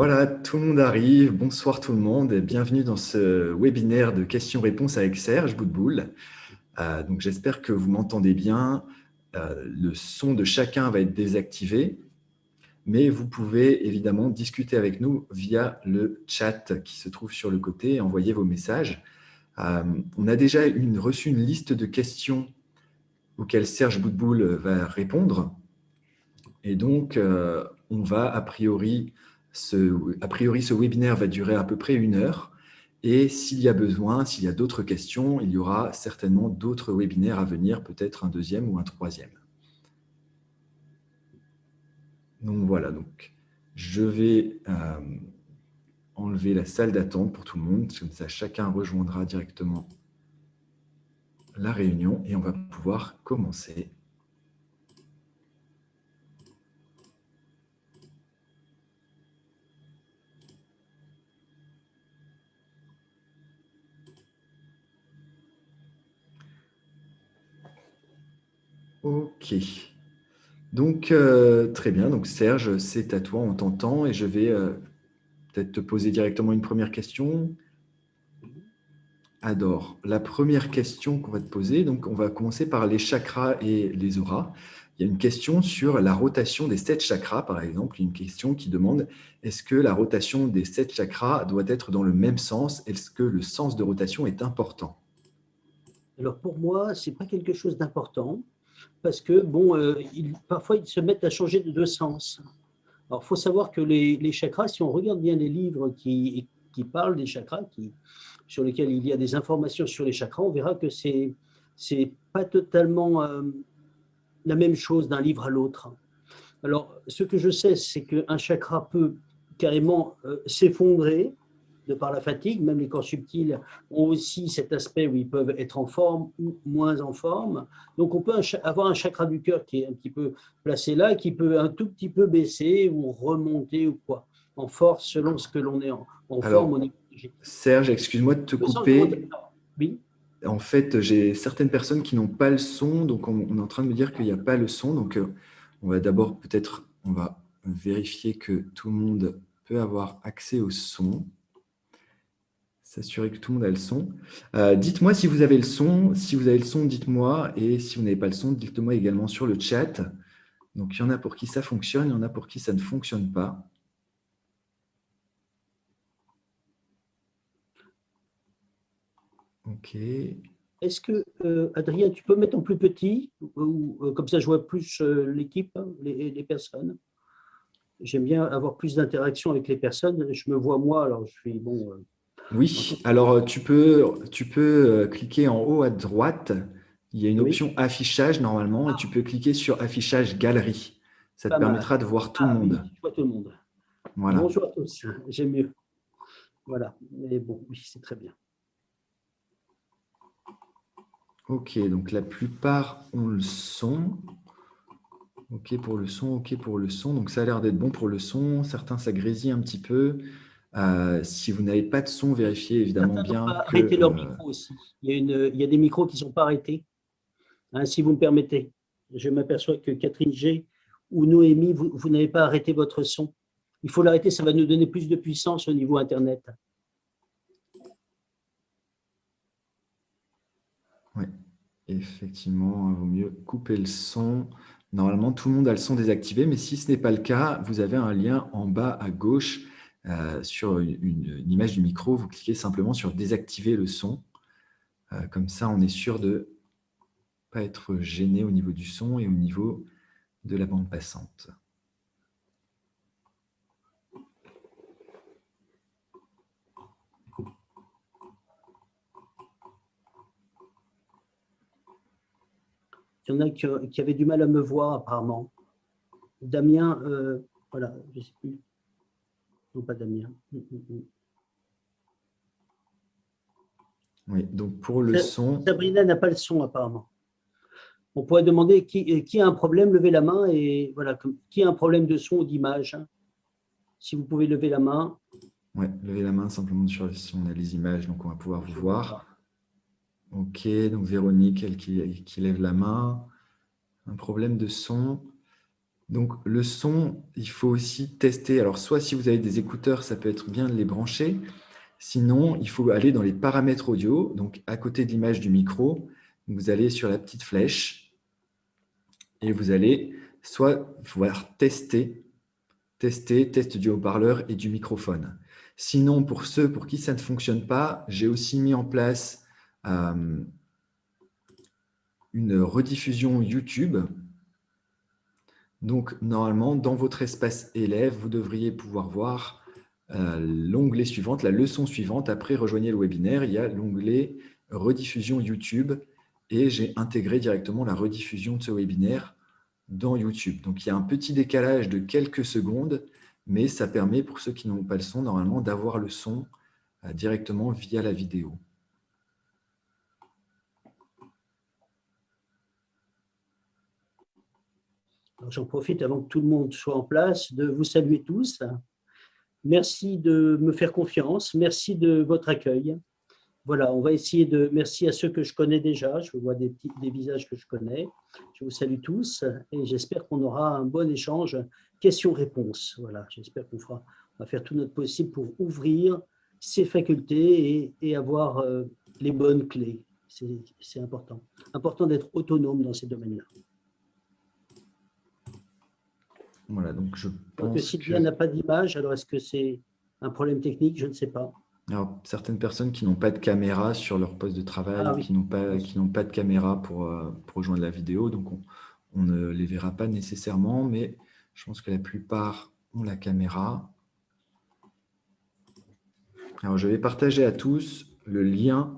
Voilà, tout le monde arrive. Bonsoir tout le monde et bienvenue dans ce webinaire de questions-réponses avec Serge Boutboul. Donc j'espère que vous m'entendez bien. Le son de chacun va être désactivé, mais vous pouvez évidemment discuter avec nous via le chat qui se trouve sur le côté et envoyer vos messages. On a déjà reçu une liste de questions auxquelles Serge Boutboul va répondre. Et donc, on va, a priori, ce webinaire va durer à peu près 1 heure. Et s'il y a besoin, s'il y a d'autres questions, il y aura certainement d'autres webinaires à venir, peut-être un deuxième ou un troisième. Donc voilà, donc, je vais enlever la salle d'attente pour tout le monde. Comme ça, chacun rejoindra directement la réunion et on va pouvoir commencer. OK. Donc, très bien. Donc, Serge, c'est à toi, on t'entend et je vais peut-être te poser directement une première question. Adore. La première question qu'on va te poser, donc on va commencer par les chakras et les auras. Il y a une question sur la rotation des 7 chakras, par exemple, une question qui demande est-ce que la rotation des 7 chakras doit être dans le même sens? Est-ce que le sens de rotation est important? Alors pour moi, ce n'est pas quelque chose d'important parce que bon, parfois ils se mettent à changer de sens. Alors il faut savoir que les chakras, si on regarde bien les livres qui parlent des chakras, sur lesquels il y a des informations sur les chakras, on verra que c'est pas totalement la même chose d'un livre à l'autre. Alors ce que je sais, c'est qu'un chakra peut carrément s'effondrer de par la fatigue. Même les corps subtils ont aussi cet aspect où ils peuvent être en forme ou moins en forme. Donc on peut avoir un chakra du cœur qui est un petit peu placé là, qui peut un tout petit peu baisser ou remonter ou quoi, en force selon ce que l'on est en forme Alors, au niveau énergétique. Serge, excuse-moi de te Le sens de rotation, couper. oui. En fait, j'ai certaines personnes qui n'ont pas le son, donc on est en train de me dire qu'il n'y a pas le son. Donc, on va d'abord peut-être, on va vérifier que tout le monde peut avoir accès au son. S'assurer que tout le monde a le son. Dites-moi si vous avez le son. Si vous avez le son, dites-moi. Et si vous n'avez pas le son, dites-moi également sur le chat. Donc, il y en a pour qui ça fonctionne, il y en a pour qui ça ne fonctionne pas. OK. Est-ce que, Adrien, tu peux mettre en plus petit, ou comme ça je vois plus l'équipe, hein, les personnes. J'aime bien avoir plus d'interaction avec les personnes. Je me vois moi, alors je suis bon. Oui, alors tu peux cliquer en haut à droite. Il y a une Oui, option affichage normalement et tu peux cliquer sur affichage galerie. Ça te pas mal. permettra de voir tout le Ah oui, monde. je vois tout le monde. Voilà. Bonjour à tous, j'aime mieux. Voilà, mais bon, oui, c'est très bien. OK, donc la plupart ont le son. OK pour le son, OK pour le son. Donc ça a l'air d'être bon pour le son. Certains, ça grésille un petit peu. Si vous n'avez pas de son, vérifiez évidemment Certains n'ont bien pas que… arrêté leur micro aussi. Il y a des micros qui ne sont pas arrêtés, hein, si vous me permettez. Je m'aperçois que Catherine G ou Noémie, vous n'avez pas arrêté votre son. Il faut l'arrêter, ça va nous donner plus de puissance au niveau Internet. Oui, effectivement, il vaut mieux couper le son. Normalement, tout le monde a le son désactivé, mais si ce n'est pas le cas, vous avez un lien en bas à gauche sur une image du micro. Vous cliquez simplement sur « Désactiver le son ». Comme ça, on est sûr de ne pas être gêné au niveau du son et au niveau de la bande passante. Il y en a qui avaient du mal à me voir apparemment. Damien, voilà, je ne sais plus. Non, pas Damien. Oui, donc pour le son… Sabrina n'a pas le son apparemment. On pourrait demander qui a un problème, levez la main et voilà, qui a un problème de son ou d'image. Si vous pouvez lever la main. Oui, levez la main simplement si on a les images, donc on va pouvoir vous voir. Ok, donc Véronique, elle qui lève la main. Un problème de son. Donc, le son, il faut aussi tester. Alors, soit si vous avez des écouteurs, ça peut être bien de les brancher. Sinon, il faut aller dans les paramètres audio. Donc, à côté de l'image du micro, vous allez sur la petite flèche et vous allez soit voir test du haut-parleur et du microphone. Sinon, pour ceux pour qui ça ne fonctionne pas, j'ai aussi mis en place une rediffusion YouTube. Donc, normalement, dans votre espace élève, vous devriez pouvoir voir l'onglet suivant, la leçon suivante. Après, rejoignez le webinaire, il y a l'onglet rediffusion YouTube et j'ai intégré directement la rediffusion de ce webinaire dans YouTube. Donc, il y a un petit décalage de quelques secondes, mais ça permet, pour ceux qui n'ont pas le son, normalement, d'avoir le son directement via la vidéo. J'en profite avant que tout le monde soit en place de vous saluer tous. Merci de me faire confiance. Merci de votre accueil. Voilà, on va essayer de… Merci à ceux que je connais déjà. Je vois des visages que je connais. Je vous salue tous et j'espère qu'on aura un bon échange questions-réponses. Voilà, j'espère qu'on va faire tout notre possible pour ouvrir ces facultés et avoir les bonnes clés. C'est important. Important d'être autonome dans ces domaines-là. Voilà, donc je pense que Sylvia n'a pas d'image, alors est-ce que c'est un problème technique? Je ne sais pas. Alors, certaines personnes qui n'ont pas de caméra sur leur poste de travail, Ah, oui. qui n'ont pas de caméra pour rejoindre la vidéo, donc on ne les verra pas nécessairement, mais je pense que la plupart ont la caméra. Alors, je vais partager à tous le lien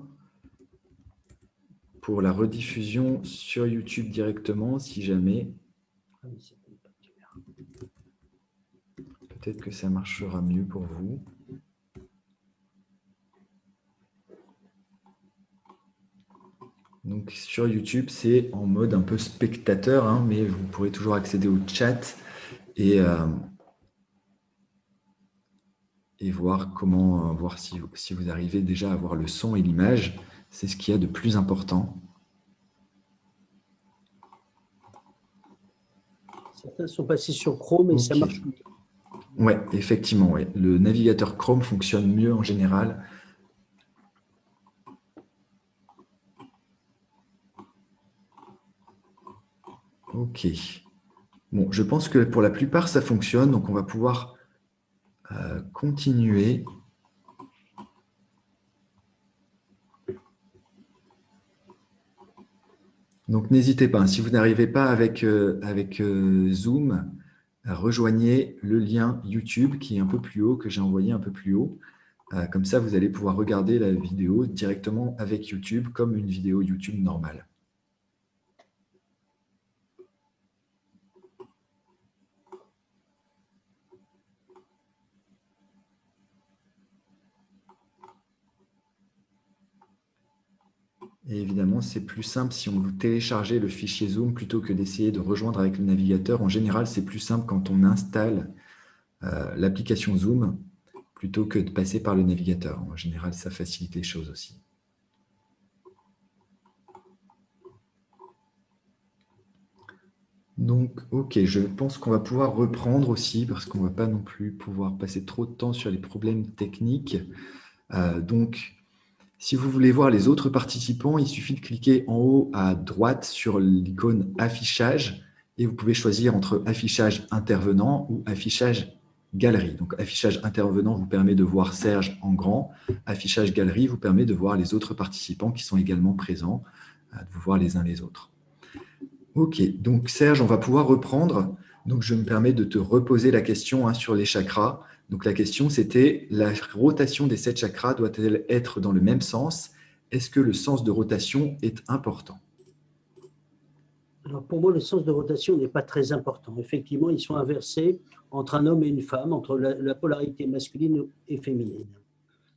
pour la rediffusion sur YouTube directement, si jamais. Peut-être que ça marchera mieux pour vous. Donc, sur YouTube, c'est en mode un peu spectateur, hein, mais vous pourrez toujours accéder au chat et voir comment voir si vous arrivez déjà à voir le son et l'image. C'est ce qu'il y a de plus important. Certains sont passés sur Chrome et ça marche mieux. Oui, effectivement. Ouais. Le navigateur Chrome fonctionne mieux en général. OK. Bon, je pense que pour la plupart, ça fonctionne. Donc, on va pouvoir continuer. Donc, n'hésitez pas. Si vous n'arrivez pas avec Zoom, rejoignez le lien YouTube qui est un peu plus haut, que j'ai envoyé un peu plus haut. Comme ça, vous allez pouvoir regarder la vidéo directement avec YouTube comme une vidéo YouTube normale. Et évidemment, c'est plus simple si on vous téléchargez le fichier Zoom plutôt que d'essayer de rejoindre avec le navigateur. En général, c'est plus simple quand on installe l'application Zoom plutôt que de passer par le navigateur. En général, ça facilite les choses aussi. Donc, OK, je pense qu'on va pouvoir reprendre aussi parce qu'on ne va pas non plus pouvoir passer trop de temps sur les problèmes techniques. Donc, si vous voulez voir les autres participants, il suffit de cliquer en haut à droite sur l'icône affichage et vous pouvez choisir entre affichage intervenant ou affichage galerie. Donc, affichage intervenant vous permet de voir Serge en grand. Affichage galerie vous permet de voir les autres participants qui sont également présents, de vous voir les uns les autres. OK, donc Serge, on va pouvoir reprendre. Donc, je me permets de te reposer la question sur les chakras. Donc, la question, c'était la rotation des 7 chakras doit-elle être dans le même sens? Est-ce que le sens de rotation est important? Alors pour moi, le sens de rotation n'est pas très important. Effectivement, ils sont inversés entre un homme et une femme, entre la polarité masculine et féminine.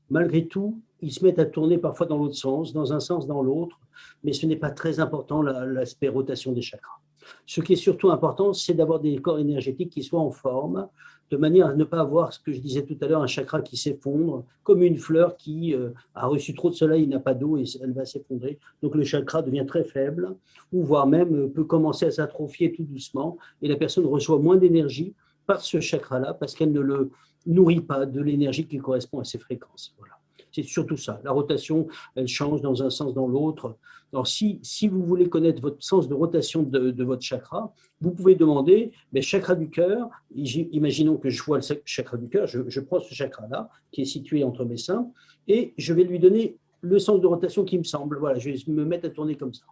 Malgré tout, ils se mettent à tourner parfois dans l'autre sens, dans un sens, dans l'autre, mais ce n'est pas très important l'aspect rotation des chakras. Ce qui est surtout important, c'est d'avoir des corps énergétiques qui soient en forme, de manière à ne pas avoir ce que je disais tout à l'heure, un chakra qui s'effondre, comme une fleur qui a reçu trop de soleil, n'a pas d'eau et elle va s'effondrer. Donc le chakra devient très faible, ou voire même peut commencer à s'atrophier tout doucement, et la personne reçoit moins d'énergie par ce chakra-là, parce qu'elle ne le nourrit pas de l'énergie qui correspond à ses fréquences. Voilà. C'est surtout ça. La rotation, elle change dans un sens, dans l'autre. Alors, si vous voulez connaître votre sens de rotation de votre chakra, vous pouvez demander, mais chakra du cœur, imaginons que je vois le chakra du cœur, je prends ce chakra-là, qui est situé entre mes seins, et je vais lui donner le sens de rotation qui me semble. Voilà, je vais me mettre à tourner comme ça.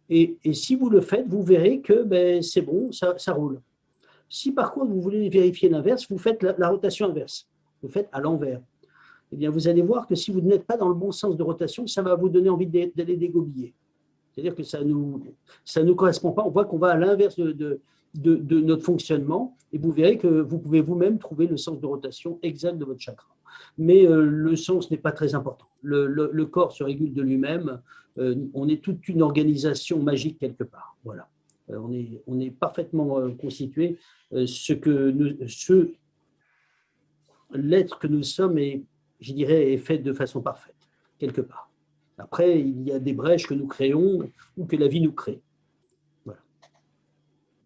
Et si vous le faites, vous verrez que c'est bon, ça roule. Si par contre vous voulez vérifier l'inverse, vous faites la rotation inverse. Vous faites à l'envers. Eh bien, vous allez voir que si vous n'êtes pas dans le bon sens de rotation, ça va vous donner envie d'aller dégobiller. C'est-à-dire que ça nous correspond pas. On voit qu'on va à l'inverse de notre fonctionnement et vous verrez que vous pouvez vous-même trouver le sens de rotation exact de votre chakra. Mais le sens n'est pas très important. Le corps se régule de lui-même. On est toute une organisation magique quelque part. Voilà. On est parfaitement constitué. L'être que nous sommes je dirais, est fait de façon parfaite, quelque part. Après, il y a des brèches que nous créons ou que la vie nous crée. Voilà.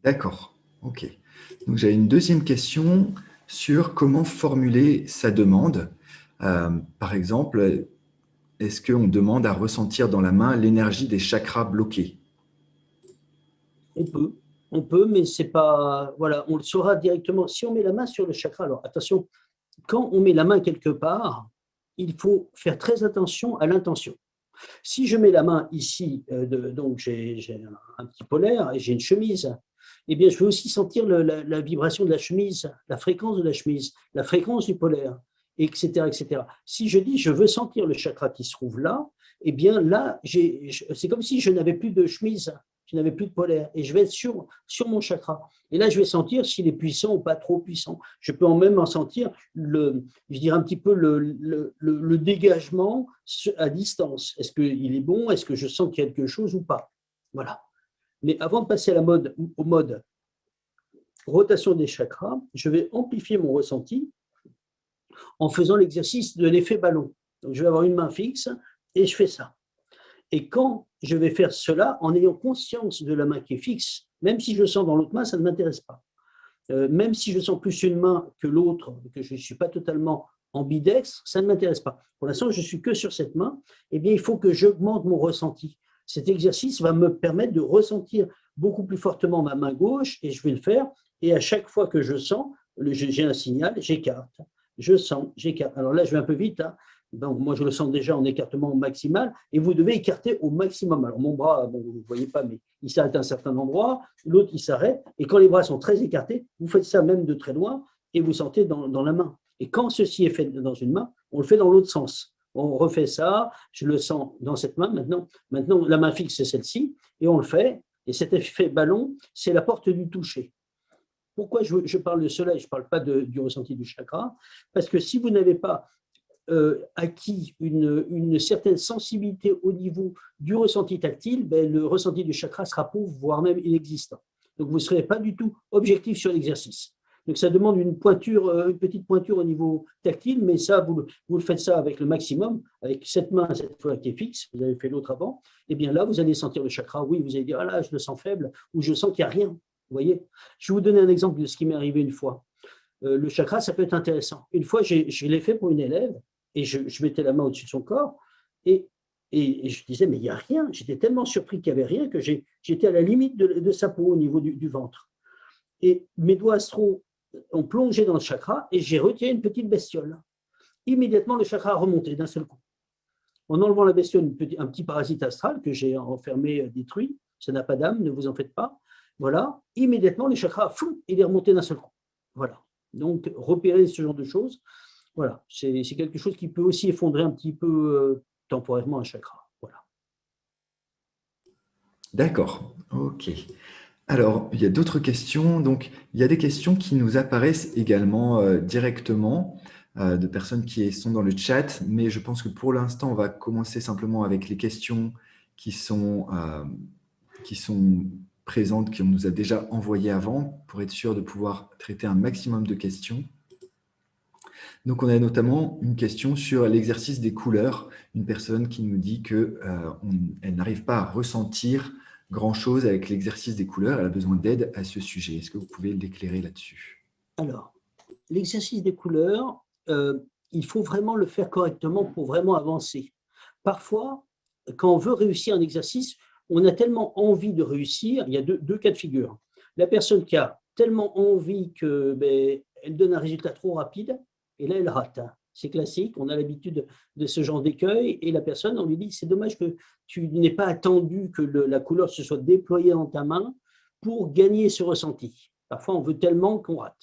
D'accord, ok. Donc j'ai une deuxième question sur comment formuler sa demande. Par exemple, est-ce qu'on demande à ressentir dans la main l'énergie des chakras bloqués? On peut, mais c'est pas. Voilà, on le saura directement. Si on met la main sur le chakra, alors attention, quand on met la main quelque part, il faut faire très attention à l'intention. Si je mets la main ici, donc j'ai un petit polaire et j'ai une chemise, eh bien, je vais aussi sentir la vibration de la chemise, la fréquence de la chemise, la fréquence du polaire, etc., etc. Si je dis je veux sentir le chakra qui se trouve là, eh bien là, c'est comme si je n'avais plus de chemise, je n'avais plus de polaire, et je vais être sur mon chakra. Et là, je vais sentir s'il est puissant ou pas trop puissant. Je peux même en sentir je dirais un petit peu le dégagement à distance. Est-ce qu'il est bon? Est-ce que je sens quelque chose ou pas? Voilà. Mais avant de passer au mode rotation des chakras, je vais amplifier mon ressenti en faisant l'exercice de l'effet ballon. Donc, je vais avoir une main fixe et je fais ça. Et quand je vais faire cela, en ayant conscience de la main qui est fixe, même si je le sens dans l'autre main, ça ne m'intéresse pas. Même si je sens plus une main que l'autre, que je ne suis pas totalement ambidextre, ça ne m'intéresse pas. Pour l'instant, je ne suis que sur cette main. Eh bien, il faut que j'augmente mon ressenti. Cet exercice va me permettre de ressentir beaucoup plus fortement ma main gauche et je vais le faire. Et à chaque fois que je sens, j'ai un signal, j'écarte. Je sens, j'écarte. Alors là, je vais un peu vite. Donc, moi, je le sens déjà en écartement maximal et vous devez écarter au maximum. Alors, mon bras, bon, vous ne voyez pas, mais il s'arrête à un certain endroit, l'autre, il s'arrête. Et quand les bras sont très écartés, vous faites ça même de très loin et vous sentez dans la main. Et quand ceci est fait dans une main, on le fait dans l'autre sens. On refait ça, je le sens dans cette main. Maintenant la main fixe, c'est celle-ci, et on le fait. Et cet effet ballon, c'est la porte du toucher. Pourquoi je parle de cela et je ne parle pas du ressenti du chakra? Parce que si vous n'avez pas acquis une certaine sensibilité au niveau du ressenti tactile, le ressenti du chakra sera pauvre, voire même inexistant. Donc, vous ne serez pas du tout objectif sur l'exercice. Donc, ça demande une petite pointure au niveau tactile, mais ça, vous le faites ça avec le maximum, avec cette main, cette fois qui est fixe, vous avez fait l'autre avant, et bien là, vous allez sentir le chakra. Oui, vous allez dire, ah là, je le sens faible, ou je sens qu'il n'y a rien. Vous voyez? Je vais vous donner un exemple de ce qui m'est arrivé une fois. Le chakra, ça peut être intéressant. Une fois, je l'ai fait pour une élève, et je mettais la main au-dessus de son corps, et je disais, mais il n'y a rien. J'étais tellement surpris qu'il n'y avait rien que j'étais à la limite de sa peau au niveau du ventre. Et mes doigts astraux ont plongé dans le chakra et j'ai retiré une petite bestiole. Immédiatement, le chakra a remonté d'un seul coup. En enlevant la bestiole, un petit parasite astral que j'ai enfermé, détruit, ça n'a pas d'âme, ne vous en faites pas. Voilà, immédiatement, le chakra, il est remonté d'un seul coup. Voilà. Donc, repérer ce genre de choses, voilà, c'est quelque chose qui peut aussi effondrer un petit peu temporairement un chakra. Voilà. D'accord, ok. Alors, il y a d'autres questions. Donc, il y a des questions qui nous apparaissent également directement de personnes qui sont dans le chat, mais je pense que pour l'instant, on va commencer simplement avec les questions qui sont présentes qu'on nous a déjà envoyées avant pour être sûr de pouvoir traiter un maximum de questions. Donc, on a notamment une question sur l'exercice des couleurs. Une personne qui nous dit qu'elle n'arrive pas à ressentir grand-chose avec l'exercice des couleurs. Elle a besoin d'aide à ce sujet. Est-ce que vous pouvez l'éclairer là-dessus? Alors, l'exercice des couleurs, il faut vraiment le faire correctement pour vraiment avancer. Parfois, quand on veut réussir un exercice, on a tellement envie de réussir, il y a deux cas de figure. La personne qui a tellement envie qu'elle donne un résultat trop rapide, et là, elle rate. C'est classique, on a l'habitude de ce genre d'écueil, et la personne, on lui dit, c'est dommage que tu n'aies pas attendu que la couleur se soit déployée dans ta main pour gagner ce ressenti. Parfois, on veut tellement qu'on rate.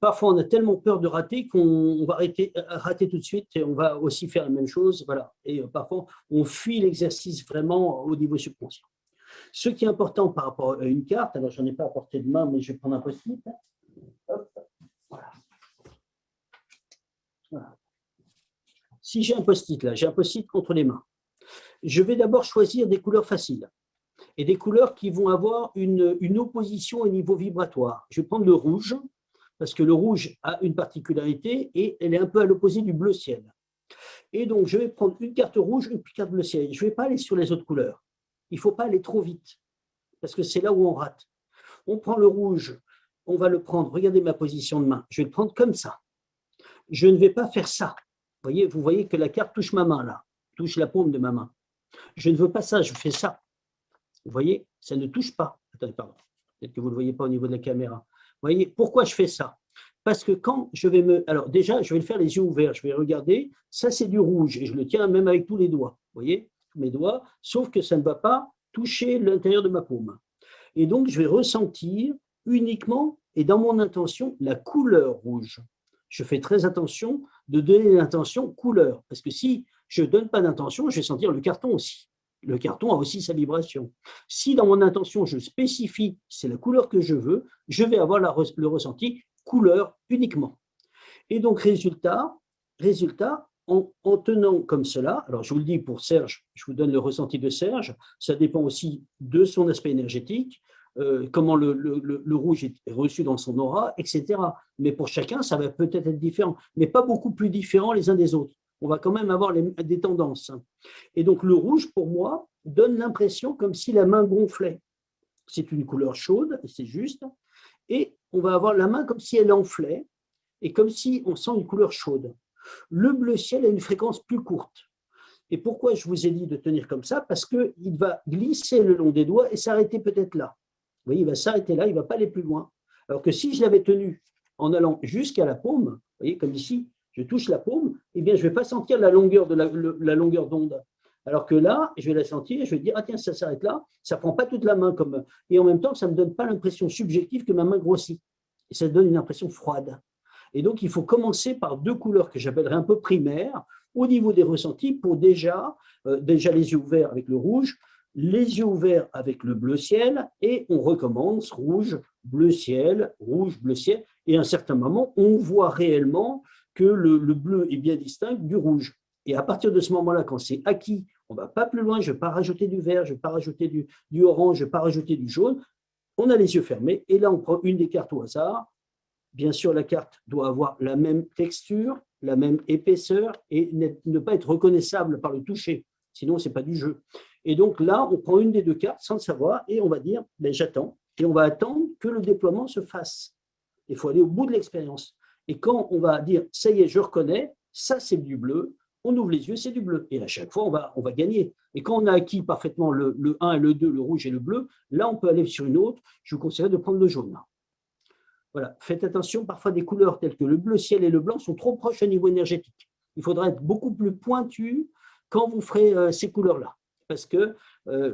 Parfois, on a tellement peur de rater qu'on va rater tout de suite et on va aussi faire la même chose. Voilà. Et parfois, on fuit l'exercice vraiment au niveau subconscient. Ce qui est important par rapport à une carte, alors je n'en ai pas à portée de main, mais je vais prendre un post-it. Voilà. Voilà. Si j'ai un post-it là, j'ai un post-it contre les mains. Je vais d'abord choisir des couleurs faciles et des couleurs qui vont avoir une opposition au niveau vibratoire. Je vais prendre le rouge, parce que le rouge a une particularité et elle est un peu à l'opposé du bleu ciel. Et donc, je vais prendre une carte rouge, une carte bleu ciel. Je ne vais pas aller sur les autres couleurs. Il ne faut pas aller trop vite, parce que c'est là où on rate. On prend le rouge, on va le prendre, regardez ma position de main, je vais le prendre comme ça. Je ne vais pas faire ça. Vous voyez que la carte touche ma main là, touche la paume de ma main. Je ne veux pas ça, je fais ça. Vous voyez, ça ne touche pas. Attendez, pardon. Peut-être que vous ne le voyez pas au niveau de la caméra. Vous voyez, pourquoi je fais ça? Parce que quand je vais Alors déjà, je vais le faire les yeux ouverts. Je vais regarder, ça c'est du rouge. Et je le tiens même avec tous les doigts. Vous voyez, tous mes doigts. Sauf que ça ne va pas toucher l'intérieur de ma paume. Et donc, je vais ressentir uniquement, et dans mon intention, la couleur rouge. Je fais très attention de donner l'intention couleur. Parce que si je ne donne pas d'intention, je vais sentir le carton aussi. Le carton a aussi sa vibration. Si dans mon intention, je spécifie, c'est la couleur que je veux, je vais avoir le ressenti couleur uniquement. Et donc, résultat en tenant comme cela, alors je vous le dis pour Serge, je vous donne le ressenti de Serge, ça dépend aussi de son aspect énergétique, comment le rouge est reçu dans son aura, etc. Mais pour chacun, ça va peut-être être différent, mais pas beaucoup plus différent les uns des autres. On va quand même avoir des tendances. Et donc, le rouge, pour moi, donne l'impression comme si la main gonflait. C'est une couleur chaude, c'est juste. Et on va avoir la main comme si elle enflait et comme si on sent une couleur chaude. Le bleu ciel a une fréquence plus courte. Et pourquoi je vous ai dit de tenir comme ça? Parce qu'il va glisser le long des doigts et s'arrêter peut-être là. Vous voyez, il va s'arrêter là, il ne va pas aller plus loin. Alors que si je l'avais tenu en allant jusqu'à la paume, vous voyez, comme ici, je touche la paume, eh bien, je ne vais pas sentir la longueur d'onde. Alors que là, je vais la sentir, je vais dire, ah tiens, ça s'arrête là, ça ne prend pas toute la main. Et en même temps, ça ne me donne pas l'impression subjective que ma main grossit. Et ça donne une impression froide. Et donc, il faut commencer par deux couleurs que j'appellerais un peu primaires au niveau des ressentis pour déjà les yeux ouverts avec le rouge, les yeux ouverts avec le bleu ciel, et on recommence rouge, bleu ciel, et à un certain moment, on voit réellement que le bleu est bien distinct du rouge. Et à partir de ce moment-là, quand c'est acquis, on ne va pas plus loin, je ne vais pas rajouter du vert, je ne vais pas rajouter du orange, je ne vais pas rajouter du jaune, on a les yeux fermés, et là, on prend une des cartes au hasard. Bien sûr, la carte doit avoir la même texture, la même épaisseur, et ne pas être reconnaissable par le toucher, sinon, ce n'est pas du jeu. Et donc là, on prend une des deux cartes sans le savoir, et on va dire, ben, j'attends, et on va attendre que le déploiement se fasse. Il faut aller au bout de l'expérience. Et quand on va dire, ça y est, je reconnais, ça c'est du bleu, on ouvre les yeux, c'est du bleu. Et à chaque fois, on va gagner. Et quand on a acquis parfaitement le 1 et le 2, le rouge et le bleu, là, on peut aller sur une autre. Je vous conseillerais de prendre le jaune. Voilà. Faites attention, parfois des couleurs telles que le bleu ciel et le blanc sont trop proches au niveau énergétique. Il faudra être beaucoup plus pointu quand vous ferez ces couleurs-là. Parce qu'il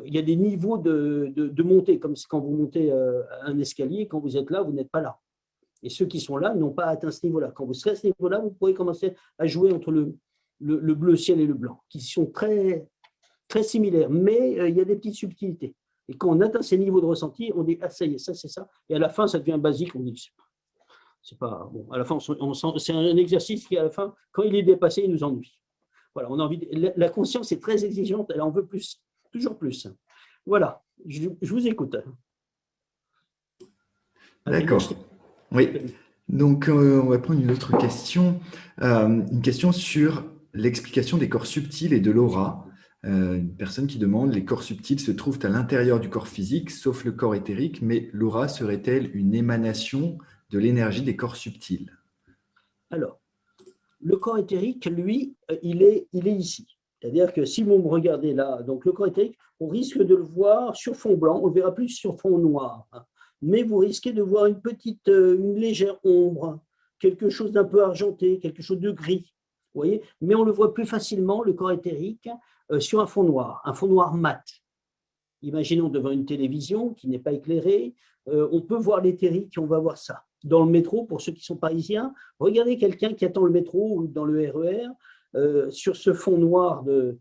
y a des niveaux de montée, comme quand vous montez un escalier, quand vous êtes là, vous n'êtes pas là. Et ceux qui sont là n'ont pas atteint ce niveau-là. Quand vous serez à ce niveau-là, vous pourrez commencer à jouer entre le bleu ciel et le blanc, qui sont très, très similaires. Mais il y a des petites subtilités. Et quand on atteint ces niveaux de ressenti, on dit « Ah, ça y est, ça, c'est ça ». Et à la fin, ça devient basique. On dit « C'est pas… » Bon, à la fin, c'est un exercice qui, à la fin, quand il est dépassé, il nous ennuie. Voilà, on a envie la conscience est très exigeante, elle en veut plus, toujours plus. Voilà. Je vous écoute. Adrien, D'accord. Oui. Donc, on va prendre une autre question. Une question sur l'explication des corps subtils et de l'aura. Une personne qui demande, les corps subtils se trouvent à l'intérieur du corps physique, sauf le corps éthérique, mais l'aura serait-elle une émanation de l'énergie des corps subtils? Alors, le corps éthérique, lui, il est ici. C'est-à-dire que si vous me regardez là, donc le corps éthérique, on risque de le voir sur fond blanc, on le verra plus sur fond noir, hein. Mais vous risquez de voir une légère ombre, quelque chose d'un peu argenté, quelque chose de gris. Vous voyez, mais on le voit plus facilement, le corps éthérique, sur un fond noir mat. Imaginons devant une télévision qui n'est pas éclairée, on peut voir l'éthérique, on va voir ça. Dans le métro, pour ceux qui sont parisiens, regardez quelqu'un qui attend le métro ou dans le RER, sur ce fond noir de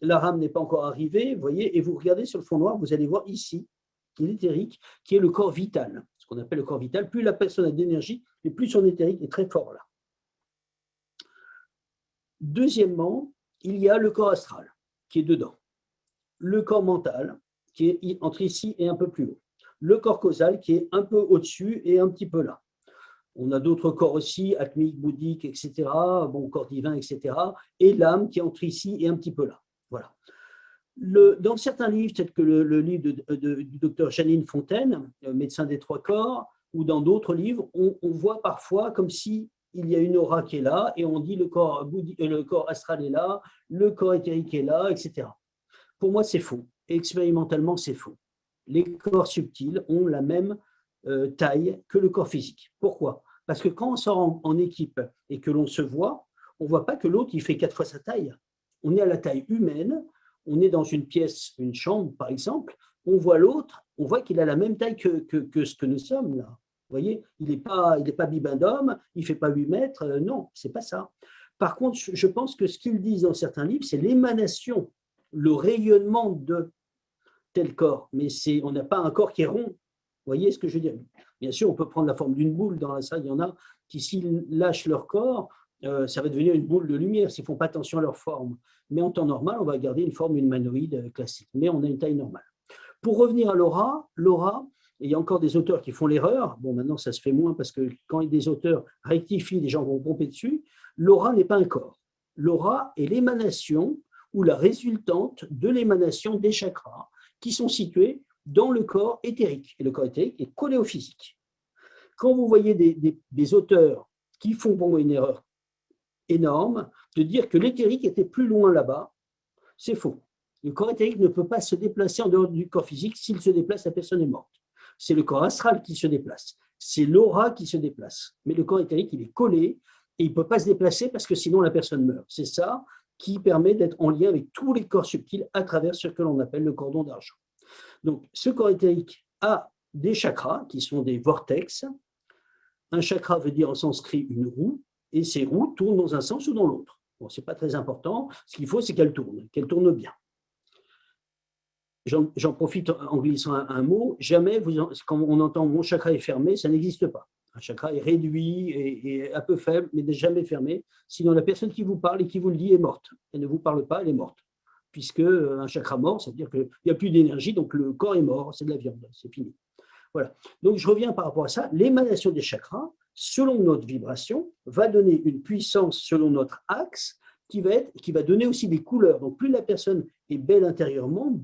la rame n'est pas encore arrivée, vous voyez, et vous regardez sur le fond noir, vous allez voir ici, qui est l'éthérique, qui est le corps vital, ce qu'on appelle le corps vital. Plus la personne a d'énergie, et plus son éthérique est très fort là. Deuxièmement, il y a le corps astral, qui est dedans. Le corps mental, qui est entre ici et un peu plus haut. Le corps causal, qui est un peu au-dessus et un petit peu là. On a d'autres corps aussi, atmiques, bouddhiques, etc., bon, corps divin, etc., et l'âme qui est entre ici et un petit peu là. Voilà. Dans certains livres, tels que le livre du docteur Janine Fontaine, Médecin des trois corps, ou dans d'autres livres, on voit parfois comme si il y a une aura qui est là, et on dit le corps astral est là, le corps éthérique est là, etc. Pour moi, c'est faux. Expérimentalement, c'est faux. Les corps subtils ont la même taille que le corps physique. Pourquoi? Parce que quand on sort en équipe et que l'on se voit, on ne voit pas que l'autre, il fait 4 fois sa taille. On est à la taille humaine, on est dans une pièce, une chambre, par exemple, on voit l'autre, on voit qu'il a la même taille que ce que nous sommes là. Vous voyez, il n'est pas bibendum, il ne fait pas 8 mètres, non, ce n'est pas ça. Par contre, je pense que ce qu'ils disent dans certains livres, c'est l'émanation, le rayonnement de tel corps, mais on n'a pas un corps qui est rond. Vous voyez ce que je veux dire? Bien sûr, on peut prendre la forme d'une boule dans la salle. Il y en a qui, s'ils lâchent leur corps, ça va devenir une boule de lumière s'ils ne font pas attention à leur forme. Mais en temps normal, on va garder une forme humanoïde classique. Mais on a une taille normale. Pour revenir à l'aura, il y a encore des auteurs qui font l'erreur. Bon, maintenant, ça se fait moins parce que quand des auteurs rectifient, les gens vont pomper dessus. L'aura n'est pas un corps. L'aura est l'émanation ou la résultante de l'émanation des chakras qui sont situés dans le corps éthérique. Et le corps éthérique est collé au physique. Quand vous voyez des auteurs qui font pour moi une erreur énorme de dire que l'éthérique était plus loin là-bas, c'est faux. Le corps éthérique ne peut pas se déplacer en dehors du corps physique. S'il se déplace, la personne est morte. C'est le corps astral qui se déplace. C'est l'aura qui se déplace. Mais le corps éthérique, il est collé et il ne peut pas se déplacer parce que sinon la personne meurt. C'est ça qui permet d'être en lien avec tous les corps subtils à travers ce que l'on appelle le cordon d'argent. Donc, ce corps éthérique a des chakras qui sont des vortex. Un chakra veut dire en sanskrit une roue, et ces roues tournent dans un sens ou dans l'autre. Bon, ce n'est pas très important. Ce qu'il faut, c'est qu'elles tournent bien. J'en profite en glissant un mot. Jamais, quand on entend mon chakra est fermé, ça n'existe pas. Un chakra est réduit et un peu faible, mais n'est jamais fermé. Sinon, la personne qui vous parle et qui vous le dit est morte. Elle ne vous parle pas, elle est morte. Puisque un chakra mort, ça veut dire qu'il n'y a plus d'énergie, donc le corps est mort, c'est de la viande, c'est fini. Voilà. Donc, je reviens par rapport à ça. L'émanation des chakras, selon notre vibration, va donner une puissance selon notre axe qui va donner aussi des couleurs. Donc, plus la personne est belle intérieurement,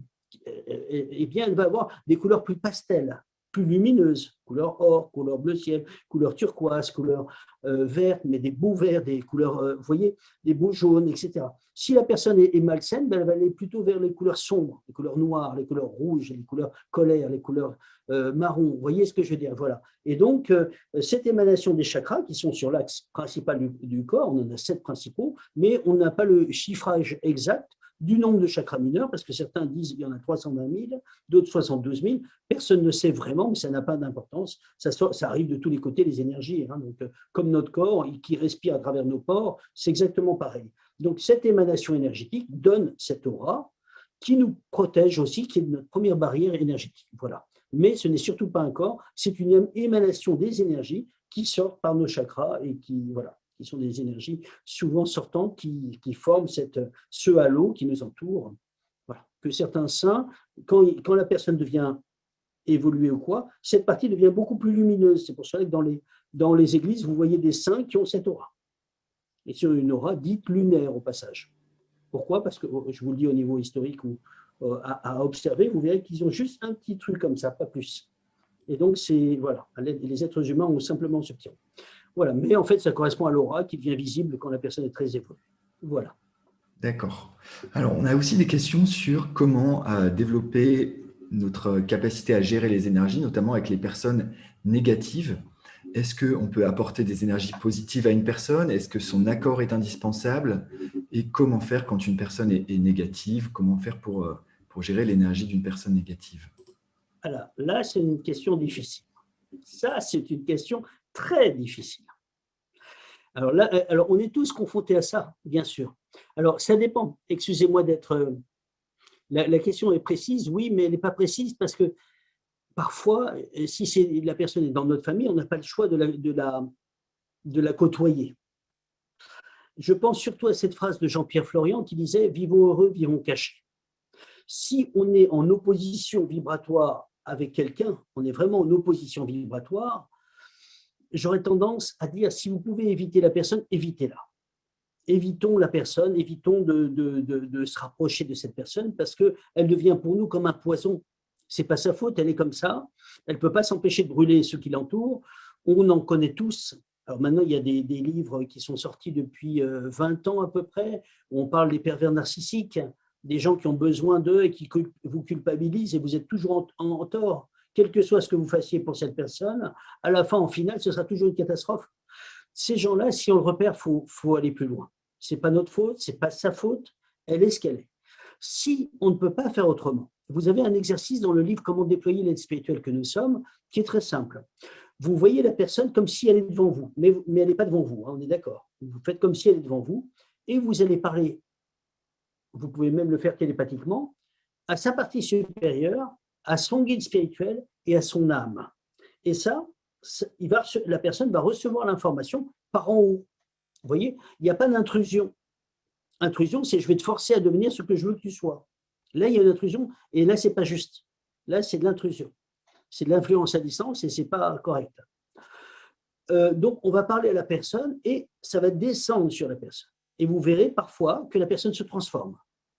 eh bien, elle va avoir des couleurs plus pastel, plus lumineuses, couleur or, couleur bleu ciel, couleur turquoise, couleur verte, mais des beaux verts, des couleurs, vous voyez, des beaux jaunes, etc. Si la personne est malsaine, ben elle va aller plutôt vers les couleurs sombres, les couleurs noires, les couleurs rouges, les couleurs colère, les couleurs marron. Vous voyez ce que je veux dire? Voilà. Et donc, cette émanation des chakras, qui sont sur l'axe principal du corps, on en a 7 principaux, mais on n'a pas le chiffrage exact du nombre de chakras mineurs, parce que certains disent qu'il y en a 320 000, d'autres 72 000. Personne ne sait vraiment, mais ça n'a pas d'importance. Ça arrive de tous les côtés, les énergies. Hein. Donc, comme notre corps qui respire à travers nos pores, c'est exactement pareil. Donc, cette émanation énergétique donne cette aura qui nous protège aussi, qui est notre première barrière énergétique. Voilà. Mais ce n'est surtout pas un corps, c'est une émanation des énergies qui sortent par nos chakras et qui sont des énergies souvent sortantes qui forment ce halo qui nous entoure, voilà, que certains saints, quand la personne devient évoluée ou quoi, cette partie devient beaucoup plus lumineuse. C'est pour cela que dans les églises, vous voyez des saints qui ont cette aura. Et c'est une aura dite lunaire au passage. Pourquoi? Parce que, je vous le dis au niveau historique ou à observer, vous verrez qu'ils ont juste un petit truc comme ça, pas plus. Et donc, voilà, les êtres humains ont simplement ce petit. Voilà, mais en fait, ça correspond à l'aura qui devient visible quand la personne est très évoluée. Voilà. D'accord. Alors, on a aussi des questions sur comment développer notre capacité à gérer les énergies, notamment avec les personnes négatives. Est-ce qu'on peut apporter des énergies positives à une personne? Est-ce que son accord est indispensable? Et comment faire quand une personne est négative? Comment faire pour gérer l'énergie d'une personne négative? Alors là, c'est une question difficile. Ça, c'est une question très difficile. Alors là, on est tous confrontés à ça, bien sûr. Alors, ça dépend. Excusez-moi d'être. La question est précise, oui, mais elle n'est pas précise parce que parfois, si la personne est dans notre famille, on n'a pas le choix de la côtoyer. Je pense surtout à cette phrase de Jean-Pierre Florian qui disait « Vivons heureux, vivons cachés ». Si on est en opposition vibratoire avec quelqu'un, on est vraiment en opposition vibratoire, j'aurais tendance à dire si vous pouvez éviter la personne, évitez-la. Évitons la personne, évitons de se rapprocher de cette personne parce qu'elle devient pour nous comme un poison. Ce n'est pas sa faute, elle est comme ça. Elle ne peut pas s'empêcher de brûler ceux qui l'entourent. On en connaît tous. Alors maintenant, il y a des livres qui sont sortis depuis 20 ans à peu près, où on parle des pervers narcissiques, des gens qui ont besoin d'eux et qui vous culpabilisent et vous êtes toujours en tort. Quel que soit ce que vous fassiez pour cette personne, à la fin, en finale, ce sera toujours une catastrophe. Ces gens-là, si on le repère, il faut aller plus loin. Ce n'est pas notre faute, ce n'est pas sa faute, elle est ce qu'elle est. Si on ne peut pas faire autrement, vous avez un exercice dans le livre « Comment déployer l'aide spirituelle que nous sommes » qui est très simple. Vous voyez la personne comme si elle est devant vous, mais elle n'est pas devant vous, hein, on est d'accord. Vous faites comme si elle est devant vous et vous allez parler, vous pouvez même le faire télépathiquement, à sa partie supérieure, à son guide spirituel et à son âme. Et ça, la personne va recevoir l'information par en haut. Vous voyez, il n'y a pas d'intrusion. Intrusion, c'est je vais te forcer à devenir ce que je veux que tu sois. Là, il y a une intrusion et là, ce n'est pas juste. Là, c'est de l'intrusion. C'est de l'influence à distance et ce n'est pas correct. Donc, on va parler à la personne et ça va descendre sur la personne. Et vous verrez parfois que la personne se transforme.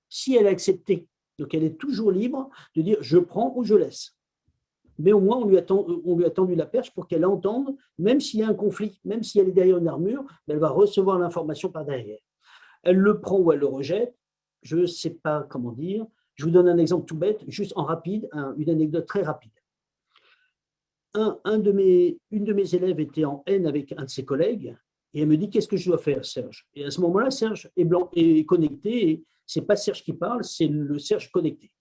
Si elle a accepté, donc elle est toujours libre de dire je prends ou je laisse. Mais au moins, on lui a tendu la perche pour qu'elle entende, même s'il y a un conflit, même si elle est derrière une armure, elle va recevoir l'information par derrière. Elle le prend ou elle le rejette, je ne sais pas comment dire. Je vous donne un exemple tout bête, juste en rapide, une anecdote très rapide. Une de mes élèves était en haine avec un de ses collègues et elle me dit « Qu'est-ce que je dois faire, Serge ?» Et à ce moment-là, Serge est connecté, et ce n'est pas Serge qui parle, c'est le Serge connecté.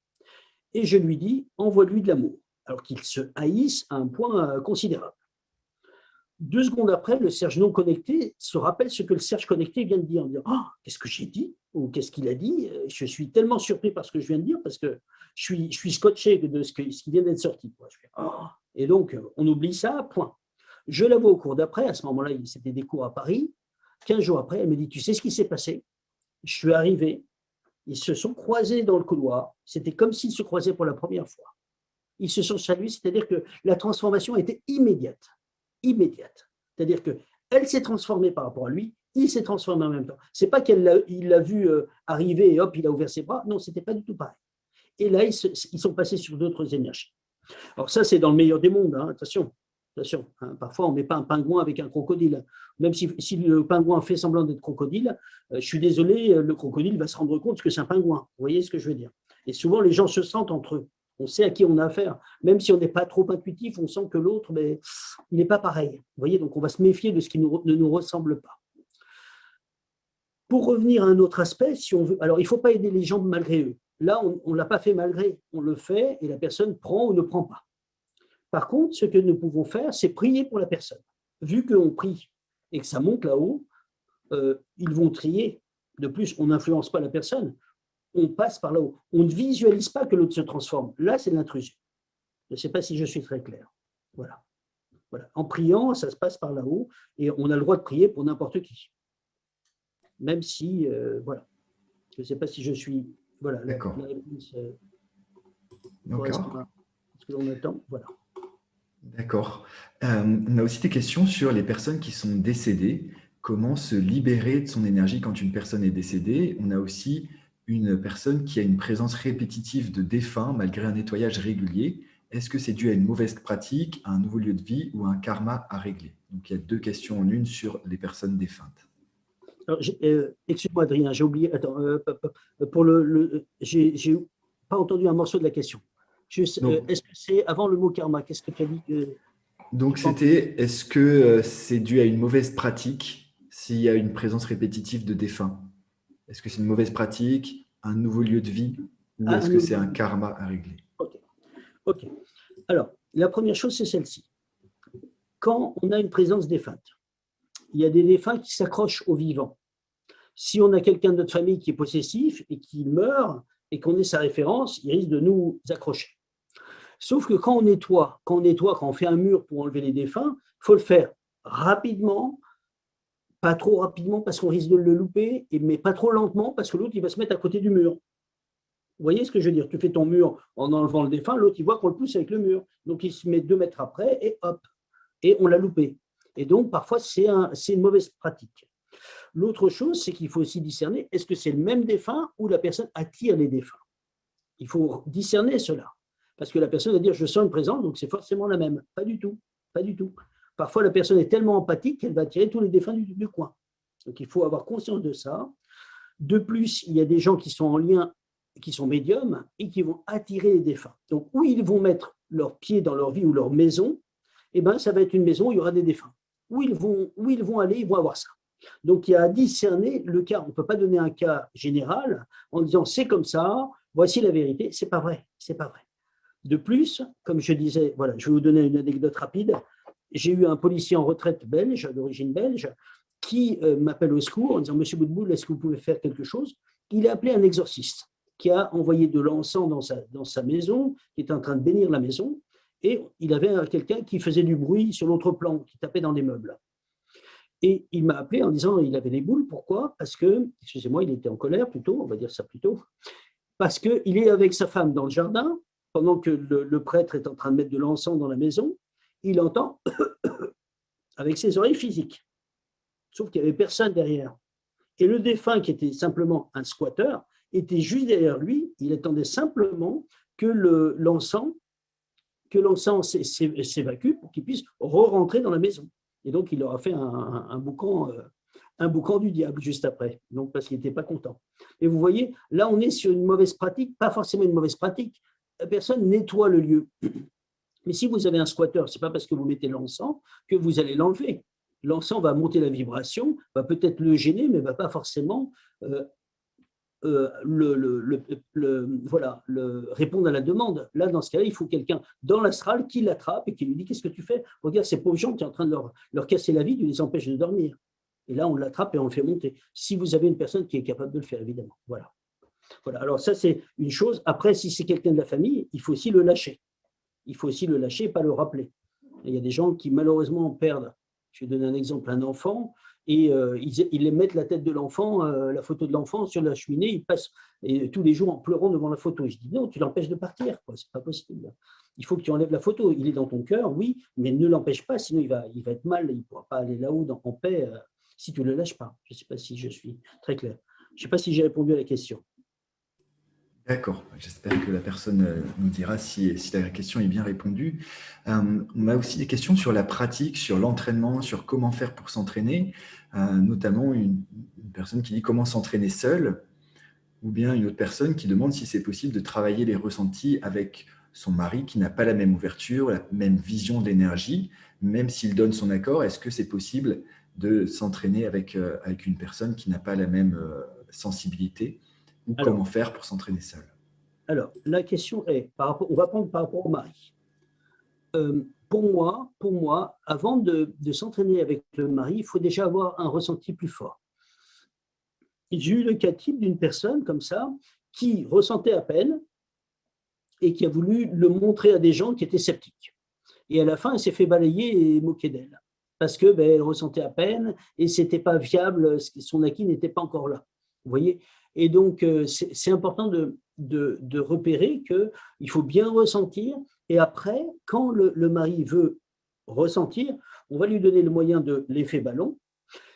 Et je lui dis « Envoie-lui de l'amour », alors qu'ils se haïssent à un point considérable. 2 secondes après, le Serge non connecté se rappelle ce que le Serge connecté vient de dire. « Oh, qu'est-ce que j'ai dit ?» ou « Qu'est-ce qu'il a dit ?» Je suis tellement surpris par ce que je viens de dire parce que je suis scotché de ce qui vient d'être sorti. Je fais, oh. Et donc, on oublie ça, point. Je la vois au cours d'après, à ce moment-là, c'était des cours à Paris. 15 jours après, elle me dit « Tu sais ce qui s'est passé ?» Je suis arrivé, ils se sont croisés dans le couloir. C'était comme s'ils se croisaient pour la première fois. Ils se sont salués, c'est-à-dire que la transformation était immédiate. Immédiate. C'est-à-dire qu'elle s'est transformée par rapport à lui, il s'est transformé en même temps. Ce n'est pas qu'il l'a vu arriver et hop, il a ouvert ses bras. Non, ce n'était pas du tout pareil. Et là, ils sont passés sur d'autres énergies. Alors ça, c'est dans le meilleur des mondes, hein, attention. Attention, hein, parfois, on ne met pas un pingouin avec un crocodile. Même si le pingouin fait semblant d'être crocodile, je suis désolé, le crocodile va se rendre compte que c'est un pingouin. Vous voyez ce que je veux dire? Et souvent, les gens se sentent entre eux. On sait à qui on a affaire. Même si on n'est pas trop intuitif, on sent que l'autre, il n'est pas pareil. Vous voyez, donc on va se méfier de ce qui ne nous ressemble pas. Pour revenir à un autre aspect, si on veut, alors il ne faut pas aider les gens malgré eux. Là, on ne l'a pas fait malgré. On le fait et la personne prend ou ne prend pas. Par contre, ce que nous pouvons faire, c'est prier pour la personne. Vu qu'on prie et que ça monte là-haut, ils vont trier. De plus, on n'influence pas la personne. On passe par là-haut. On ne visualise pas que l'autre se transforme. Là, c'est de l'intrusion. Je ne sais pas si je suis très clair. Voilà. Voilà. En priant, ça se passe par là-haut et on a le droit de prier pour n'importe qui. Même si, voilà. Je ne sais pas si je suis Voilà, D'accord. la réponse correspond D'accord. à ce que l'on attend. Voilà. D'accord. On a aussi des questions sur les personnes qui sont décédées. Comment se libérer de son énergie quand une personne est décédée? On a aussi une personne qui a une présence répétitive de défunts malgré un nettoyage régulier. Est-ce que c'est dû à une mauvaise pratique, à un nouveau lieu de vie ou à un karma à régler? Donc, il y a deux questions en une sur les personnes défuntes. Alors, excuse-moi, Adrien, j'ai oublié. Attends, pour j'ai pas entendu un morceau de la question. Donc, Est-ce que c'est avant le mot karma? Qu'est-ce que tu as dit que donc j'ai pas entendu? c'était, est-ce que c'est dû à une mauvaise pratique s'il y a une présence répétitive de défunts? Est-ce que c'est une mauvaise pratique, un nouveau lieu de vie, ou Ah, est-ce que c'est un karma à régler? ok. Ok. Alors, la première chose, c'est celle-ci. Quand on a une présence défunte, il y a des défunts qui s'accrochent aux vivants. Si on a quelqu'un de notre famille qui est possessif et qui meurt et qu'on ait sa référence, il risque de nous accrocher. Sauf que quand on fait un mur pour enlever les défunts, il faut le faire rapidement, pas trop rapidement parce qu'on risque de le louper, mais pas trop lentement parce que l'autre il va se mettre à côté du mur. Vous voyez ce que je veux dire? Tu fais ton mur en enlevant le défunt, l'autre il voit qu'on le pousse avec le mur. Donc il se met 2 mètres après et hop, et on l'a loupé. Et donc parfois c'est une mauvaise pratique. L'autre chose, c'est qu'il faut aussi discerner, est-ce que c'est le même défunt ou la personne attire les défunts? Il faut discerner cela. Parce que la personne va dire, je sens une présence, donc c'est forcément la même. Pas du tout. Pas du tout. Parfois, la personne est tellement empathique qu'elle va attirer tous les défunts du coin. Donc, il faut avoir conscience de ça. De plus, il y a des gens qui sont en lien, qui sont médiums et qui vont attirer les défunts. Donc, où ils vont mettre leurs pieds dans leur vie ou leur maison, eh ben, ça va être une maison où il y aura des défunts. Où ils vont aller, ils vont avoir ça. Donc, il y a à discerner le cas. On ne peut pas donner un cas général en disant c'est comme ça, voici la vérité. C'est pas vrai. C'est pas vrai. De plus, comme je disais, voilà, je vais vous donner une anecdote rapide. J'ai eu un policier en retraite belge, d'origine belge, qui m'appelle au secours en disant Monsieur Boutboul, est-ce que vous pouvez faire quelque chose? Il a appelé un exorciste qui a envoyé de l'encens dans sa maison, qui était en train de bénir la maison, et il avait quelqu'un qui faisait du bruit sur l'autre plan, qui tapait dans des meubles. Et il m'a appelé en disant il avait les boules. Pourquoi? Parce que, excusez-moi, il était en colère plutôt, on va dire ça plutôt, parce qu'il est avec sa femme dans le jardin, pendant que le prêtre est en train de mettre de l'encens dans la maison, il entend avec ses oreilles physiques. Sauf qu'il n'y avait personne derrière. Et le défunt, qui était simplement un squatteur, était juste derrière lui. Il attendait simplement que l'encens s'évacue pour qu'il puisse re-rentrer dans la maison. Et donc, il leur a fait un boucan du diable juste après, donc parce qu'il n'était pas content. Et vous voyez, là, on est sur une mauvaise pratique, pas forcément une mauvaise pratique. La personne nettoie le lieu. Mais si vous avez un squatteur, ce n'est pas parce que vous mettez l'encens que vous allez l'enlever. L'encens va monter la vibration, va peut-être le gêner, mais ne va pas forcément répondre à la demande. Là, dans ce cas-là, il faut quelqu'un dans l'astral qui l'attrape et qui lui dit qu'est-ce que tu fais? Regarde, ces pauvres gens, tu es en train de leur casser la vie, tu les empêches de dormir. Et là, on l'attrape et on le fait monter. Si vous avez une personne qui est capable de le faire, évidemment. Voilà. Voilà. Alors ça, c'est une chose. Après, si c'est quelqu'un de la famille, il faut aussi le lâcher. Il faut aussi le lâcher et pas le rappeler. Et il y a des gens qui, malheureusement, perdent. Je vais donner un exemple, un enfant, et ils mettent la tête de l'enfant, la photo de l'enfant sur la cheminée, ils passent et, tous les jours en pleurant devant la photo. Et je dis non, tu l'empêches de partir, c'est pas possible. Il faut que tu enlèves la photo. Il est dans ton cœur, oui, mais ne l'empêche pas, sinon il va être mal, il ne pourra pas aller là-haut en paix si tu ne le lâches pas. Je ne sais pas si je suis très clair. Je ne sais pas si j'ai répondu à la question. D'accord, j'espère que la personne nous dira si la question est bien répondue. On a aussi des questions sur la pratique, sur l'entraînement, sur comment faire pour s'entraîner, notamment une personne qui dit comment s'entraîner seul, ou bien une autre personne qui demande si c'est possible de travailler les ressentis avec son mari qui n'a pas la même ouverture, la même vision de l'énergie, même s'il donne son accord. Est-ce que c'est possible de s'entraîner avec une personne qui n'a pas la même sensibilité, ou Alors, comment faire pour s'entraîner seul? la question est, on va prendre par rapport au mari. Pour moi, avant de s'entraîner avec le mari, il faut déjà avoir un ressenti plus fort. J'ai eu le cas type d'une personne comme ça qui ressentait à peine et qui a voulu le montrer à des gens qui étaient sceptiques. Et à la fin, elle s'est fait balayer et moquer d'elle parce que elle ressentait à peine et c'était pas viable, son acquis n'était pas encore là. Vous voyez. Et donc, c'est important de repérer qu'il faut bien ressentir. Et après, quand le mari veut ressentir, on va lui donner le moyen de l'effet ballon.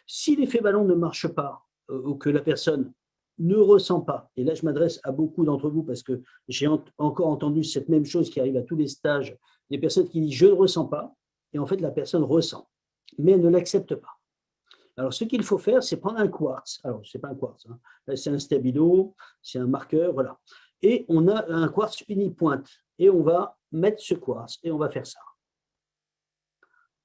Si l'effet ballon ne marche pas, ou que la personne ne ressent pas, et là je m'adresse à beaucoup d'entre vous parce que j'ai encore entendu cette même chose qui arrive à tous les stages, des personnes qui disent je ne ressens pas, et en fait la personne ressent, mais elle ne l'accepte pas. Alors ce qu'il faut faire, c'est prendre un quartz. Alors ce n'est pas un quartz, hein. C'est un stabilo, c'est un marqueur, voilà. Et on a un quartz unipointe, et on va mettre ce quartz, et on va faire ça.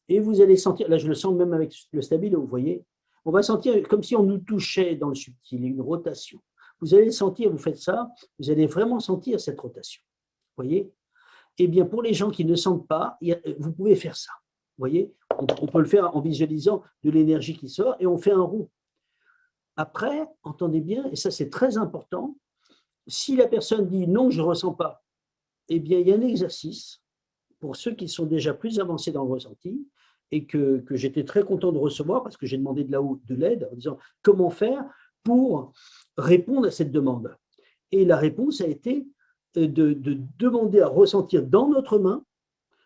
Et vous allez sentir, là je le sens même avec le stabilo, vous voyez, on va sentir comme si on nous touchait dans le subtil, une rotation. Vous allez sentir, vous faites ça, vous allez vraiment sentir cette rotation. Vous voyez? Eh bien, pour les gens qui ne sentent pas, vous pouvez faire ça. Vous voyez? On peut le faire en visualisant de l'énergie qui sort et on fait un rond. Après, entendez bien, et ça c'est très important, si la personne dit non, je ne ressens pas, eh bien, il y a un exercice pour ceux qui sont déjà plus avancés dans le ressenti, et que j'étais très content de recevoir parce que j'ai demandé de là-haut de l'aide en disant comment faire pour répondre à cette demande. Et la réponse a été de demander à ressentir dans notre main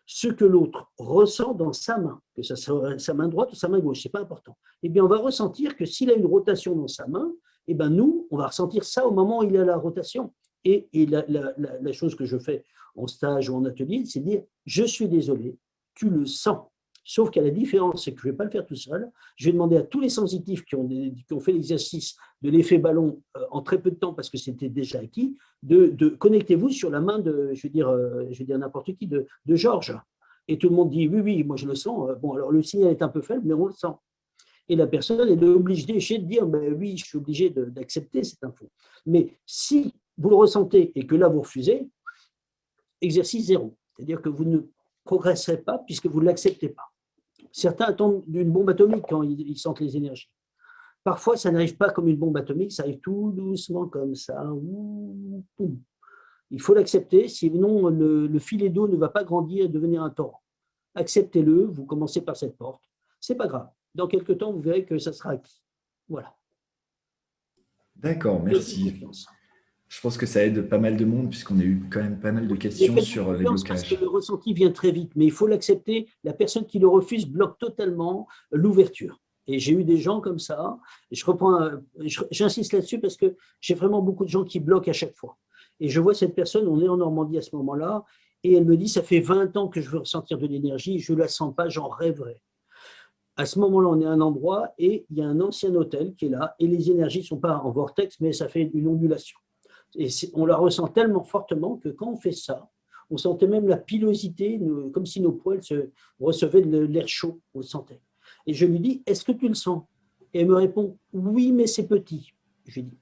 ce que l'autre ressent dans sa main, que ça soit sa main droite ou sa main gauche, ce n'est pas important. Eh bien, on va ressentir que s'il a une rotation dans sa main, eh bien, nous, on va ressentir ça au moment où il a la rotation. Et la chose que je fais en stage ou en atelier, c'est dire je suis désolé, tu le sens. Sauf qu'à la différence, c'est que je ne vais pas le faire tout seul. Je vais demander à tous les sensitifs qui ont fait l'exercice de l'effet ballon en très peu de temps, parce que c'était déjà acquis, de connectez-vous sur la main de, je vais dire n'importe qui, de Georges. Et tout le monde dit oui, oui, moi je le sens. Bon, alors le signal est un peu faible, mais on le sent. Et la personne est obligée de dire ben oui, je suis obligé d'accepter cette info. Mais si vous le ressentez et que là vous refusez, exercice zéro. C'est-à-dire que vous ne progresserez pas puisque vous ne l'acceptez pas. Certains attendent d'une bombe atomique quand ils sentent les énergies. Parfois, ça n'arrive pas comme une bombe atomique, ça arrive tout doucement comme ça. Il faut l'accepter, sinon le filet d'eau ne va pas grandir et devenir un torrent. Acceptez-le, vous commencez par cette porte. Ce n'est pas grave. Dans quelques temps, vous verrez que ça sera acquis. Voilà. D'accord, merci. Je pense que ça aide pas mal de monde puisqu'on a eu quand même pas mal de questions sur les blocages. Parce que le ressenti vient très vite, mais il faut l'accepter. La personne qui le refuse bloque totalement l'ouverture. Et j'ai eu des gens comme ça. J'insiste là-dessus parce que j'ai vraiment beaucoup de gens qui bloquent à chaque fois. Et je vois cette personne, on est en Normandie à ce moment-là, et elle me dit, ça fait 20 ans que je veux ressentir de l'énergie, je ne la sens pas, j'en rêverais. À ce moment-là, on est à un endroit et il y a un ancien hôtel qui est là, et les énergies ne sont pas en vortex, mais ça fait une ondulation. Et on la ressent tellement fortement que quand on fait ça, on sentait même la pilosité, comme si nos poils recevaient de l'air chaud, on le sentait. Et je lui dis, est-ce que tu le sens? Et elle me répond, oui, mais c'est petit. Je lui dis,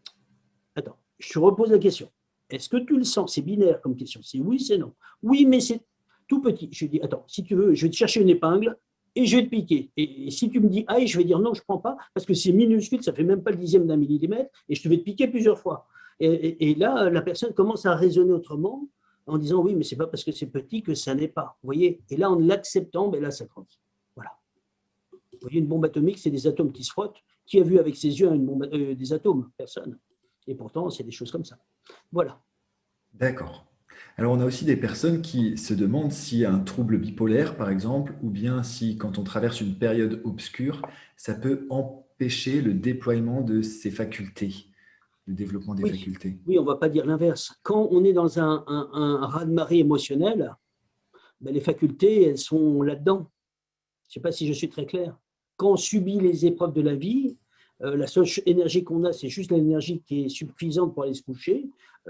attends, je te repose la question. Est-ce que tu le sens? C'est binaire comme question. C'est oui, c'est non. Oui, mais c'est tout petit. Je lui dis, attends, si tu veux, je vais te chercher une épingle et je vais te piquer. Et si tu me dis aïe, je vais dire non, je ne prends pas, parce que c'est minuscule, ça ne fait même pas le 10e d'un millimètre, et je te vais te piquer plusieurs fois. Et là, la personne commence à raisonner autrement en disant oui, mais ce n'est pas parce que c'est petit que ça n'est pas. Vous voyez? Et là, en l'acceptant, ben là, ça grandit. Voilà. Vous voyez, une bombe atomique, c'est des atomes qui se frottent. Qui a vu avec ses yeux des atomes? Personne. Et pourtant, c'est des choses comme ça. Voilà. D'accord. Alors, on a aussi des personnes qui se demandent s'il y a un trouble bipolaire, par exemple, ou bien si, quand on traverse une période obscure, ça peut empêcher le déploiement de ses facultés, le développement des facultés. Oui, on ne va pas dire l'inverse. Quand on est dans un raz-de-marée émotionnel, ben les facultés, elles sont là-dedans. Je ne sais pas si je suis très clair. Quand on subit les épreuves de la vie, la seule énergie qu'on a, c'est juste l'énergie qui est suffisante pour aller se coucher.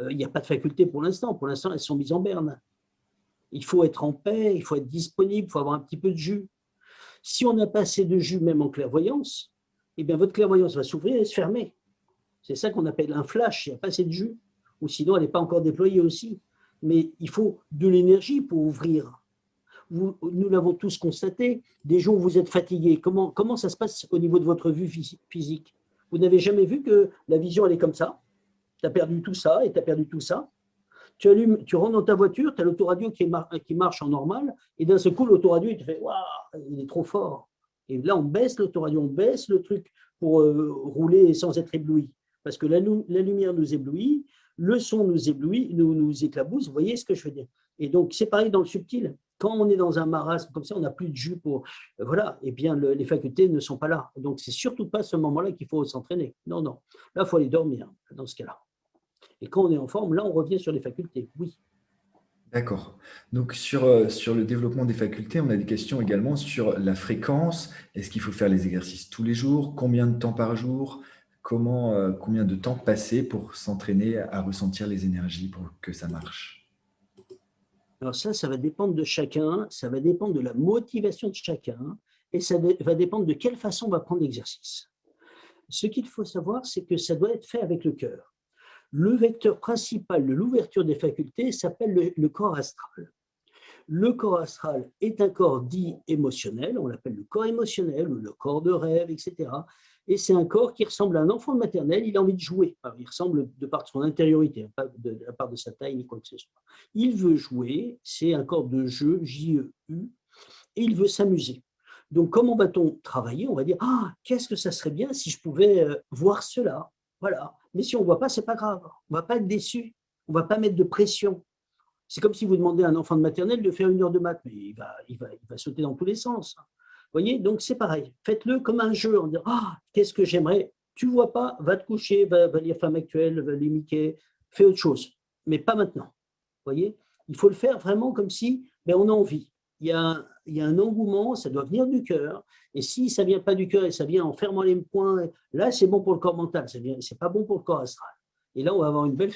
Il n'y a pas de faculté pour l'instant. Pour l'instant, elles sont mises en berne. Il faut être en paix, il faut être disponible, il faut avoir un petit peu de jus. Si on n'a pas assez de jus, même en clairvoyance, eh bien, votre clairvoyance va s'ouvrir et se fermer. C'est ça qu'on appelle un flash, il n'y a pas assez de jus. Ou sinon, elle n'est pas encore déployée aussi. Mais il faut de l'énergie pour ouvrir. Nous l'avons tous constaté, des jours où vous êtes fatigué, comment ça se passe au niveau de votre vue physique? Vous n'avez jamais vu que la vision, elle est comme ça? Tu as perdu tout ça et tu as perdu tout ça. Tu rentres dans ta voiture, tu as l'autoradio qui marche en normal, et d'un seul coup, l'autoradio, il te fait « Waouh, il est trop fort !» Et là, on baisse l'autoradio, on baisse le truc pour rouler sans être ébloui. Parce que la lumière nous éblouit, le son nous éblouit, nous éclabousse. Vous voyez ce que je veux dire? Et donc, c'est pareil dans le subtil. Quand on est dans un marasme comme ça, on n'a plus de jus pour. Voilà, et bien les facultés ne sont pas là. Donc, c'est surtout pas à ce moment-là qu'il faut s'entraîner. Non, non. Là, il faut aller dormir dans ce cas-là. Et quand on est en forme, là, on revient sur les facultés. Oui. D'accord. Donc sur le développement des facultés, on a des questions également sur la fréquence. Est-ce qu'il faut faire les exercices tous les jours? Combien de temps par jour? Combien de temps passer pour s'entraîner à ressentir les énergies pour que ça marche? Alors ça va dépendre de chacun, ça va dépendre de la motivation de chacun, et ça va dépendre de quelle façon on va prendre l'exercice. Ce qu'il faut savoir, c'est que ça doit être fait avec le cœur. Le vecteur principal de l'ouverture des facultés s'appelle le corps astral. Le corps astral est un corps dit émotionnel, on l'appelle le corps émotionnel ou le corps de rêve, etc. Et c'est un corps qui ressemble à un enfant de maternelle, il a envie de jouer. Alors, il ressemble de par son intériorité, pas de la part de sa taille ni quoi que ce soit. Il veut jouer, c'est un corps de jeu, J-E-U, et il veut s'amuser. Donc, comment va-t-on travailler? On va dire, ah, qu'est-ce que ça serait bien si je pouvais voir cela? Voilà. Mais si on ne voit pas, ce n'est pas grave. On ne va pas être déçu. On ne va pas mettre de pression. C'est comme si vous demandez à un enfant de maternelle de faire 1 heure de maths, mais il va sauter dans tous les sens. Vous voyez, donc c'est pareil. Faites-le comme un jeu en disant, ah, qu'est-ce que j'aimerais? Tu ne vois pas, va te coucher, va lire Femme Actuelle, va lire Mickey, fais autre chose, mais pas maintenant. Vous voyez, il faut le faire vraiment comme si on a envie. Il y a un engouement, ça doit venir du cœur. Et si ça ne vient pas du cœur et ça vient en fermant les poings, là, c'est bon pour le corps mental, ce n'est pas bon pour le corps astral. Et là, on va avoir une belle